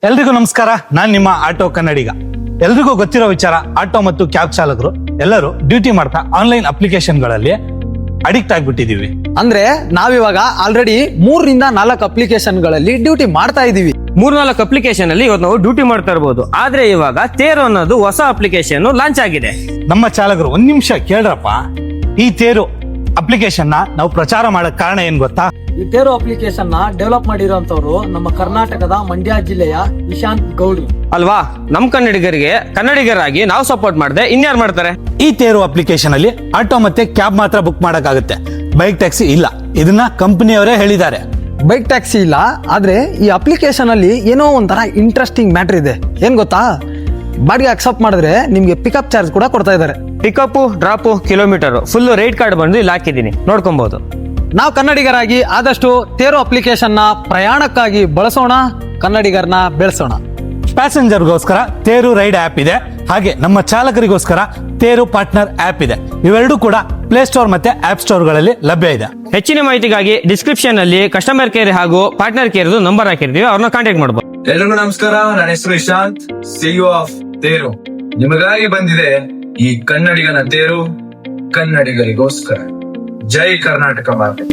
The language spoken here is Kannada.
ಎಲ್ರಿಗೂ ನಮಸ್ಕಾರ. ನಾನ್ ನಿಮ್ಮ ಆಟೋ ಕನ್ನಡಿಗ. ಎಲ್ರಿಗೂ ಗೊತ್ತಿರೋ ವಿಚಾರ, ಆಟೋ ಮತ್ತು ಕ್ಯಾಬ್ ಚಾಲಕರು ಎಲ್ಲರೂ ಡ್ಯೂಟಿ ಮಾಡ್ತಾ ಆನ್ಲೈನ್ ಅಪ್ಲಿಕೇಶನ್ಗಳಲ್ಲಿ ಅಡಿಕ್ಟ್ ಆಗ್ಬಿಟ್ಟಿದೀವಿ. ಅಂದ್ರೆ ನಾವಿವಾಗ ಆಲ್ರೆಡಿ 3-4 ಅಪ್ಲಿಕೇಶನ್ಗಳಲ್ಲಿ ಡ್ಯೂಟಿ ಮಾಡ್ತಾ ಇದೀವಿ. 3-4 ಅಪ್ಲಿಕೇಶನ್ ಅಲ್ಲಿ ಇವತ್ತು ನಾವು ಡ್ಯೂಟಿ ಮಾಡ್ತಾ ಇರಬಹುದು. ಆದ್ರೆ ಇವಾಗ ತೇರು ಅನ್ನೋದು ಹೊಸ ಅಪ್ಲಿಕೇಶನ್ ಲಾಂಚ್ ಆಗಿದೆ. ನಮ್ಮ ಚಾಲಕರು ಒಂದ್ ನಿಮಿಷ ಕೇಳ್ರಪ್ಪ. ಈ ತೇರು ಅಪ್ಲಿಕೇಶನ್ ನಾವು ಪ್ರಚಾರ ಮಾಡಕ್ ಕಾರಣ ಏನ್ ಗೊತ್ತಾ? ಈ ತೇರು ಅಪ್ಲಿಕೇಶನ್ ನ ಡೆವಲಪ್ ಮಾಡಿರುವಂತವ್ರು ನಮ್ಮ ಕರ್ನಾಟಕದ ಮಂಡ್ಯ ಜಿಲ್ಲೆಯ ನಿಶಾಂತ್ ಗೌಡ್ರು ಅಲ್ವಾ? ನಮ್ ಕನ್ನಡಿಗರಾಗಿ ನಾವು ಸಪೋರ್ಟ್ ಮಾಡದೆ ಇನ್ಯಾರು ಮಾಡ್ತಾರೆ? ಈ ತೇರು ಅಪ್ಲಿಕೇಶನ್ ಅಲ್ಲಿ ಆಟೋ ಮತ್ತೆ ಕ್ಯಾಬ್ ಮಾತ್ರ ಬುಕ್ ಮಾಡಕ್ಕಾಗುತ್ತೆ, ಬೈಕ್ ಟ್ಯಾಕ್ಸಿ ಇಲ್ಲ. ಇದನ್ನ ಕಂಪನಿಯವರೇ ಹೇಳಿದ್ದಾರೆ. ಬೈಕ್ ಟ್ಯಾಕ್ಸಿ ಇಲ್ಲ, ಆದ್ರೆ ಈ ಅಪ್ಲಿಕೇಶನ್ ಅಲ್ಲಿ ಏನೋ ಒಂಥರ ಇಂಟ್ರೆಸ್ಟಿಂಗ್ ಮ್ಯಾಟರ್ ಇದೆ. ಏನ್ ಗೊತ್ತಾ? ಬಾಡಿಗೆ ಅಕ್ಸೆಪ್ಟ್ ಮಾಡಿದ್ರೆ ನಿಮ್ಗೆ ಪಿಕಪ್ ಚಾರ್ಜ್ ಕೂಡ ಕೊಡ್ತಾ ಇದ್ದಾರೆ. Pickup, drop, kilometre full rate card ಬಂದು ಇಲ್ಲಿ ಹಾಕಿದೀನಿ, ನೋಡ್ಕೊಬಹುದು. ನಾವು ಕನ್ನಡಿಗರಾಗಿ ಆದಷ್ಟು ತೇರು ಅಪ್ಲಿಕೇಶನ್ ನ ಪ್ರಯಾಣಕ್ಕಾಗಿ ಬಳಸೋಣ, ಕನ್ನಡಿಗರನ್ನ ಬೆಳೆಸೋಣ. ಪ್ಯಾಸೆಂಜರ್ಗೋಸ್ಕರ ತೇರು ರೈಡ್ ಆಪ್ ಇದೆ, ಹಾಗೆ ನಮ್ಮ ಚಾಲಕರಿಗೋಸ್ಕರ ತೇರು ಪಾರ್ಟ್ನರ್ ಆಪ್ ಇದೆ. ಇವೆರಡೂ ಕೂಡ ಪ್ಲೇ ಸ್ಟೋರ್ ಮತ್ತೆ ಆಪ್ ಸ್ಟೋರ್ ಗಳಲ್ಲಿ ಲಭ್ಯ ಇದೆ. ಹೆಚ್ಚಿನ ಮಾಹಿತಿಗಾಗಿ ಡಿಸ್ಕ್ರಿಪ್ಷನ್ ಅಲ್ಲಿ ಕಸ್ಟಮರ್ ಕೇರ್ ಹಾಗೂ ಪಾರ್ಟ್ನರ್ ಕೇರ್ ನಂಬರ್ ಹಾಕಿರ್ತೀವಿ, ಅವ್ರನ್ನ ಕಾಂಟ್ಯಾಕ್ಟ್ ಮಾಡಬಹುದು. ಎಲ್ರಿಗೂ ನಮಸ್ಕಾರ. ನನ್ನ ಹೆಸರು ಇಶಾಂತ್, ಸಿಇಒ ಆಫ್ ತೇರು. ನಿಮಗಾಗಿ ಬಂದಿದೆ ಈ ಕನ್ನಡಿಗನ ತೇರು, ಕನ್ನಡಿಗರಿಗೋಸ್ಕರ. ಜೈ ಕರ್ನಾಟಕ ಮಾತೆ.